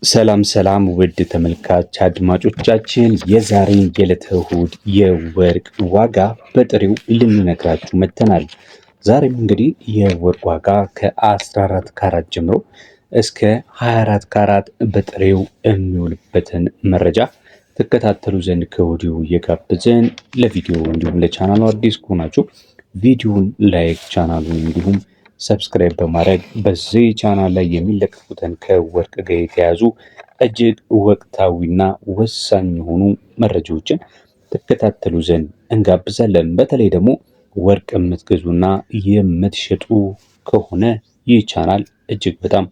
ሰላም ሰላም ውድ ተመልካች አድማጮቻችን የዛሬን የዕለተ እሁድ የወርቅ ዋጋ በጥሬው ልንነግራችሁ መጥተናል። ዛሬም እንግዲህ የወርቅ ዋጋ ከ14 ካራት ጀምሮ እስከ 24 ካራት በጥሬው የሚውልበትን መረጃ ተከታተሉ ዘንድ ከወዲሁ እየጋበዝን ለቪዲዮ እንዲሁም ለቻናሉ አዲስ ከሆናችሁ ቪዲዮውን ላይክ ቻናሉን እንዲሁም ሰብስክራይብ በማድረግ በዚህ ቻናል ላይ የሚለቀቁትን ከወርቅ ጋር የተያዙ እጅግ ወቅታዊና ወሳኝ የሆኑ መረጃዎችን ተከታተሉ ዘንድ እንጋብዛለን። በተለይ ደግሞ ወርቅ የምትገዙና የምትሸጡ ከሆነ ይህ ቻናል እጅግ በጣም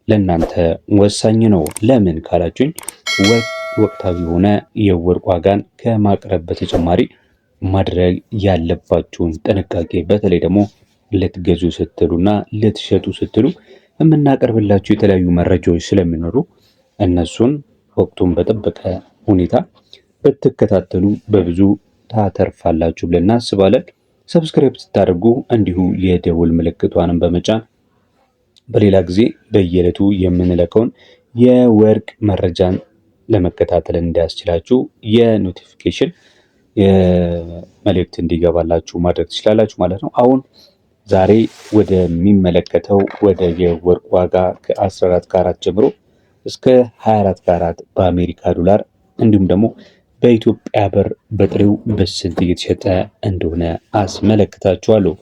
ለእናንተ ወሳኝ ነው። ለምን ካላችሁኝ ወቅታዊ የሆነ የወርቅ ዋጋን ከማቅረብ በተጨማሪ ማድረግ ያለባችሁን ጥንቃቄ በተለይ ደግሞ ልትገዙ ስትሉና ልትሸጡ ስትሉ የምናቀርብላችሁ የተለያዩ መረጃዎች ስለሚኖሩ እነሱን ወቅቱን በጠበቀ ሁኔታ ብትከታተሉ በብዙ ታተርፋላችሁ ብለን እናስባለን። ሰብስክራይብ ስታደርጉ እንዲሁ የደውል ምልክቷንም በመጫን በሌላ ጊዜ በየዕለቱ የምንለቀውን የወርቅ መረጃን ለመከታተል እንዲያስችላችሁ የኖቲፊኬሽን መልእክት እንዲገባላችሁ ማድረግ ትችላላችሁ ማለት ነው። አሁን ዛሬ ወደሚመለከተው ወደ የወርቅ ዋጋ ከ14 ካራት ጀምሮ እስከ 24 ካራት በአሜሪካ ዶላር እንዲሁም ደግሞ በኢትዮጵያ ብር በጥሬው በስንት እየተሸጠ እንደሆነ አስመለክታችኋለሁ።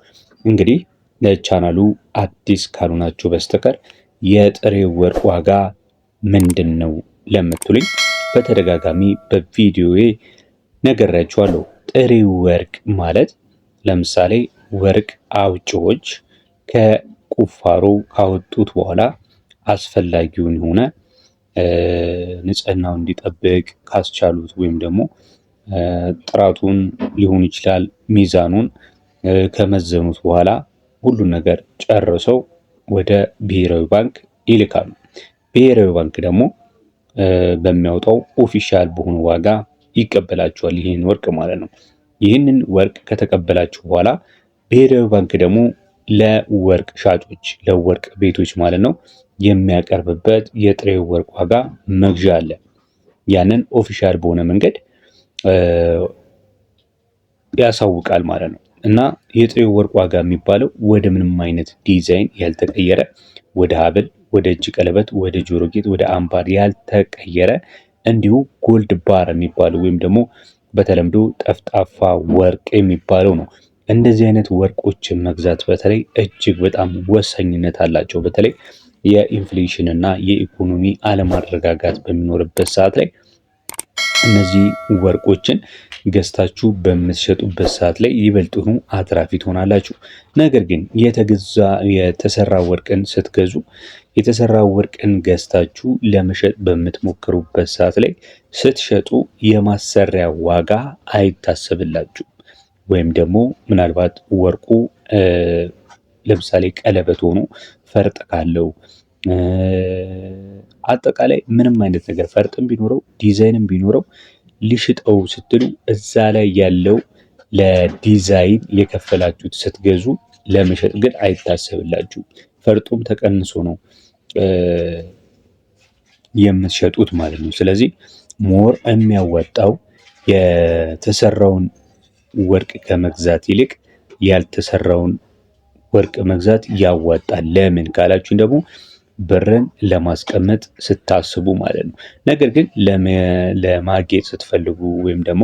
እንግዲህ ለቻናሉ አዲስ ካልሆናችሁ በስተቀር የጥሬው ወርቅ ዋጋ ምንድን ነው ለምትሉኝ በተደጋጋሚ በቪዲዮዬ ነግሬያችኋለሁ። ጥሬው ወርቅ ማለት ለምሳሌ ወርቅ አውጪዎች ከቁፋሮ ካወጡት በኋላ አስፈላጊውን የሆነ ንጽህናው እንዲጠብቅ ካስቻሉት ወይም ደግሞ ጥራቱን ሊሆን ይችላል ሚዛኑን ከመዘኑት በኋላ ሁሉን ነገር ጨርሰው ወደ ብሔራዊ ባንክ ይልካሉ። ብሔራዊ ባንክ ደግሞ በሚያወጣው ኦፊሻል በሆነ ዋጋ ይቀበላቸዋል ይህን ወርቅ ማለት ነው። ይህንን ወርቅ ከተቀበላችሁ በኋላ ብሔራዊ ባንክ ደግሞ ለወርቅ ሻጮች ለወርቅ ቤቶች ማለት ነው የሚያቀርብበት የጥሬው ወርቅ ዋጋ መግዣ አለ። ያንን ኦፊሻል በሆነ መንገድ ያሳውቃል ማለት ነው። እና የጥሬው ወርቅ ዋጋ የሚባለው ወደ ምንም አይነት ዲዛይን ያልተቀየረ፣ ወደ ሀብል፣ ወደ እጅ ቀለበት፣ ወደ ጆሮ ጌጥ፣ ወደ አምባር ያልተቀየረ እንዲሁ ጎልድ ባር የሚባለው ወይም ደግሞ በተለምዶ ጠፍጣፋ ወርቅ የሚባለው ነው። እንደዚህ አይነት ወርቆችን መግዛት በተለይ እጅግ በጣም ወሳኝነት አላቸው። በተለይ የኢንፍሌሽን እና የኢኮኖሚ አለማረጋጋት በሚኖርበት ሰዓት ላይ እነዚህ ወርቆችን ገዝታችሁ በምትሸጡበት ሰዓት ላይ ይበልጡኑ አትራፊ ትሆናላችሁ። ነገር ግን የተሰራ ወርቅን ስትገዙ የተሰራ ወርቅን ገዝታችሁ ለመሸጥ በምትሞክሩበት ሰዓት ላይ ስትሸጡ የማሰሪያ ዋጋ አይታሰብላችሁ። ወይም ደግሞ ምናልባት ወርቁ ለምሳሌ ቀለበት ሆኖ ፈርጥ ካለው አጠቃላይ ምንም አይነት ነገር ፈርጥም ቢኖረው ዲዛይንም ቢኖረው ሊሽጠው ስትሉ እዛ ላይ ያለው ለዲዛይን የከፈላችሁት ስትገዙ ለመሸጥ ግን አይታሰብላችሁ። ፈርጡም ተቀንሶ ነው የምትሸጡት ማለት ነው። ስለዚህ ሞር የሚያወጣው የተሰራውን ወርቅ ከመግዛት ይልቅ ያልተሰራውን ወርቅ መግዛት ያዋጣል። ለምን ካላችሁኝ ደግሞ ብርን ለማስቀመጥ ስታስቡ ማለት ነው። ነገር ግን ለማጌጥ ስትፈልጉ ወይም ደግሞ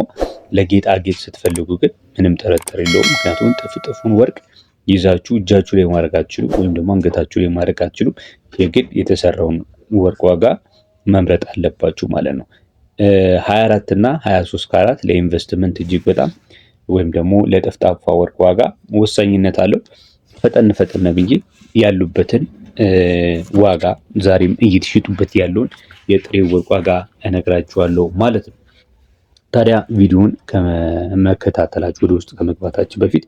ለጌጣጌጥ ስትፈልጉ ግን ምንም ጥርጥር የለውም። ምክንያቱም ጥፍጥፉን ወርቅ ይዛችሁ እጃችሁ ላይ ማድረግ አትችሉም፣ ወይም ደግሞ አንገታችሁ ላይ ማድረግ አትችሉም። የግድ የተሰራውን ወርቅ ዋጋ መምረጥ አለባችሁ ማለት ነው። 24 እና 23 ካራት ለኢንቨስትመንት እጅግ በጣም ወይም ደግሞ ለጠፍጣፋ ወርቅ ዋጋ ወሳኝነት አለው። ፈጠን ፈጠን ብዬ ያሉበትን ዋጋ ዛሬም እየተሸጡበት ያለውን የጥሬ ወርቅ ዋጋ እነግራችኋለሁ ማለት ነው። ታዲያ ቪዲዮውን ከመከታተላችሁ ወደ ውስጥ ከመግባታችን በፊት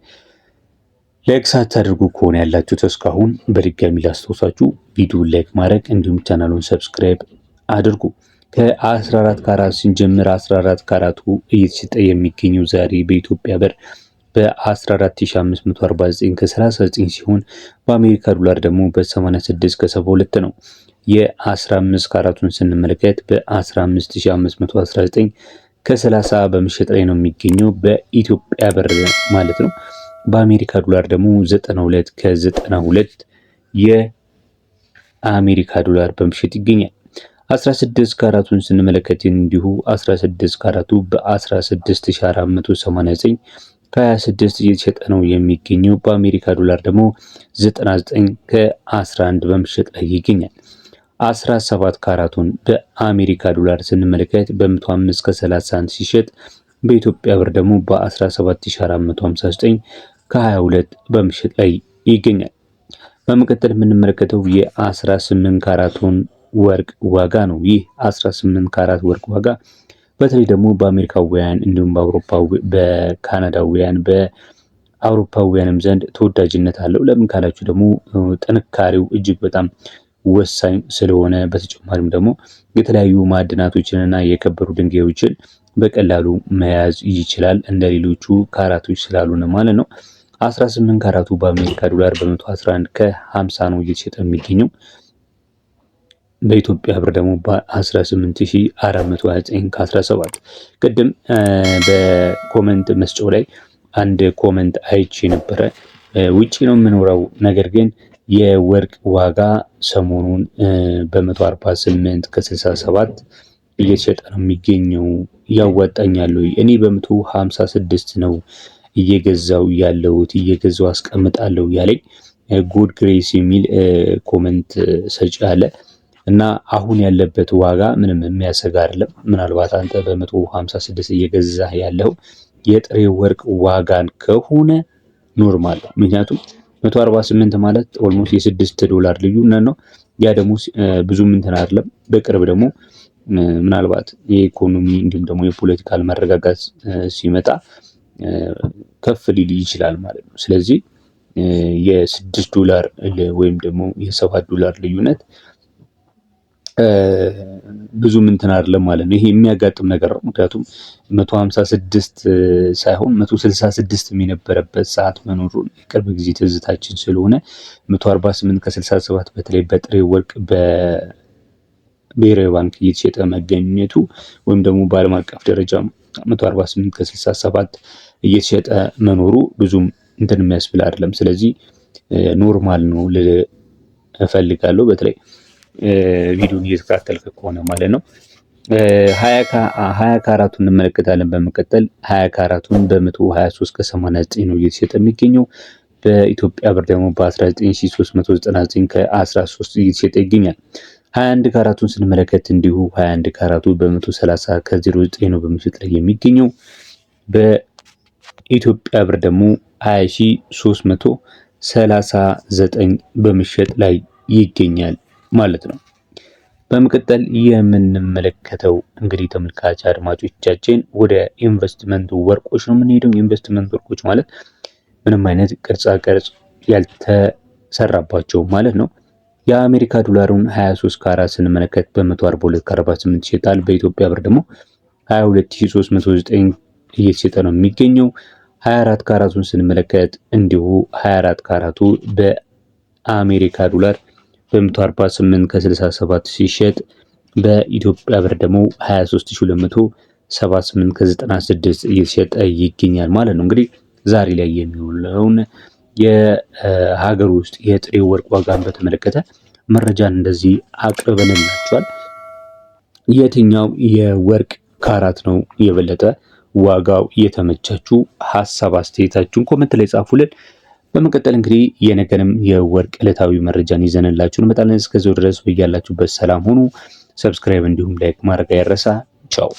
ላይክ ሳታደርጉ ከሆነ ያላችሁት እስካሁን በድጋሚ ላስታውሳችሁ ቪዲዮውን ላይክ ማድረግ እንዲሁም ቻናሉን ሰብስክራይብ አድርጉ። ከ14 ካራት ስንጀምር 14 ካራቱ እየተሸጠ የሚገኘው ዛሬ በኢትዮጵያ ብር በ14549 ከ39 ሲሆን በአሜሪካ ዶላር ደግሞ በ86 ከ72 ነው። የ15 ካራቱን ስንመለከት በ15519 ከ30 በመሸጥ ላይ ነው የሚገኘው በኢትዮጵያ ብር ማለት ነው። በአሜሪካ ዶላር ደግሞ 92 ከ92 የአሜሪካ ዶላር በመሸጥ ይገኛል። 16 ካራቱን ስንመለከት እንዲሁ 16 ካራቱ በ16489 ከ26 እየተሸጠ ነው የሚገኘው። በአሜሪካ ዶላር ደግሞ 99 ከ11 በመሸጥ ላይ ይገኛል። 17 ካራቱን በአሜሪካ ዶላር ስንመለከት በ105 ከ31 ሲሸጥ በኢትዮጵያ ብር ደግሞ በ17459 ከ22 በመሸጥ ላይ ይገኛል። በመቀጠል የምንመለከተው የ18 ካራቱን ወርቅ ዋጋ ነው። ይህ 18 ካራት ወርቅ ዋጋ በተለይ ደግሞ በአሜሪካውያን እንዲሁም በካናዳውያን በአውሮፓውያንም ዘንድ ተወዳጅነት አለው። ለምን ካላችሁ ደግሞ ጥንካሬው እጅግ በጣም ወሳኝ ስለሆነ፣ በተጨማሪም ደግሞ የተለያዩ ማዕድናቶችንና የከበሩ ድንጋዮችን በቀላሉ መያዝ ይችላል እንደ ሌሎቹ ካራቶች ስላሉን ማለት ነው። 18 ካራቱ በአሜሪካ ዶላር በ111 ከ50 ነው እየተሸጠ የሚገኘው። በኢትዮጵያ ብር ደግሞ በ18429 ከ17። ቅድም በኮመንት መስጫው ላይ አንድ ኮመንት አይቼ ነበረ። ውጪ ነው የምኖረው፣ ነገር ግን የወርቅ ዋጋ ሰሞኑን በ148 ከ67 እየተሸጠ ነው የሚገኘው፣ ያዋጣኛል ወይ? እኔ በ156 ነው እየገዛው ያለሁት፣ እየገዛው አስቀምጣለሁ ያለኝ ጉድ ግሬስ የሚል ኮመንት ሰጪ አለ። እና አሁን ያለበት ዋጋ ምንም የሚያሰጋ አይደለም። ምናልባት አንተ በ156 እየገዛህ ያለው የጥሬ ወርቅ ዋጋን ከሆነ ኖርማል ነው። ምክንያቱም 148 ማለት ኦልሞስት የ$6 ልዩነት ነው። ያ ደግሞ ብዙም እንትን አይደለም። በቅርብ ደግሞ ምናልባት የኢኮኖሚ እንዲሁም ደግሞ የፖለቲካል መረጋጋት ሲመጣ ከፍ ሊል ይችላል ማለት ነው። ስለዚህ የ$6 ወይም ደግሞ የ$7 ልዩነት ብዙም እንትን አይደለም ማለት ነው። ይሄ የሚያጋጥም ነገር ነው። ምክንያቱም 156 ሳይሆን 166 የነበረበት ሰዓት መኖሩን የቅርብ ጊዜ ትዝታችን ስለሆነ 148 ከ67 በተለይ በጥሬ ወርቅ በብሔራዊ ባንክ እየተሸጠ መገኘቱ ወይም ደግሞ በዓለም አቀፍ ደረጃ 148 ከ67 እየተሸጠ መኖሩ ብዙም እንትን የሚያስብል አይደለም። ስለዚህ ኖርማል ነው ልል እፈልጋለሁ። በተለይ ቪዲዮን እየተከታተልክ ከሆነ ማለት ነው። 20 ካራቱን እንመለከታለን። በመቀጠል 20 ካራቱን በ123 ከ89 ነው እየተሸጠ የሚገኘው። በኢትዮጵያ ብር ደግሞ በ19399 ከ13 እየተሸጠ ይገኛል። 21 ካራቱን ስንመለከት እንዲሁ 21 ካራቱ በ130 ከ09 ነው በመሸጥ ላይ የሚገኘው። በኢትዮጵያ ብር ደግሞ 20339 በመሸጥ ላይ ይገኛል ማለት ነው። በመቀጠል የምንመለከተው እንግዲህ ተመልካች አድማጮቻችን ወደ ኢንቨስትመንት ወርቆች ነው የምንሄደው። ኢንቨስትመንት ወርቆች ማለት ምንም አይነት ቅርጻ ቅርጽ ያልተሰራባቸው ማለት ነው። የአሜሪካ ዶላሩን 23 ካራት ስንመለከት በ142 ከ48 ይሸጣል። በኢትዮጵያ ብር ደግሞ 22309 እየተሸጠ ነው የሚገኘው። 24 ካራቱን ስንመለከት እንዲሁ 24 ካራቱ በአሜሪካ ዶላር በ148 ከ67 ሲሸጥ በኢትዮጵያ ብር ደግሞ 23278 ከ96 እየተሸጠ ይገኛል ማለት ነው። እንግዲህ ዛሬ ላይ የሚውለውን የሀገር ውስጥ የጥሬ ወርቅ ዋጋን በተመለከተ መረጃን እንደዚህ አቅርበንላችኋል። የትኛው የወርቅ ካራት ነው የበለጠ ዋጋው የተመቻችሁ? ሀሳብ አስተያየታችሁን ኮመንት ላይ ጻፉልን። በመቀጠል እንግዲህ የነገንም የወርቅ ዕለታዊ መረጃን ይዘንላችሁ እንመጣለን። እስከዚያው ድረስ በያላችሁበት ሰላም ሁኑ። ሰብስክራይብ እንዲሁም ላይክ ማድረግ አይረሳ። ቻው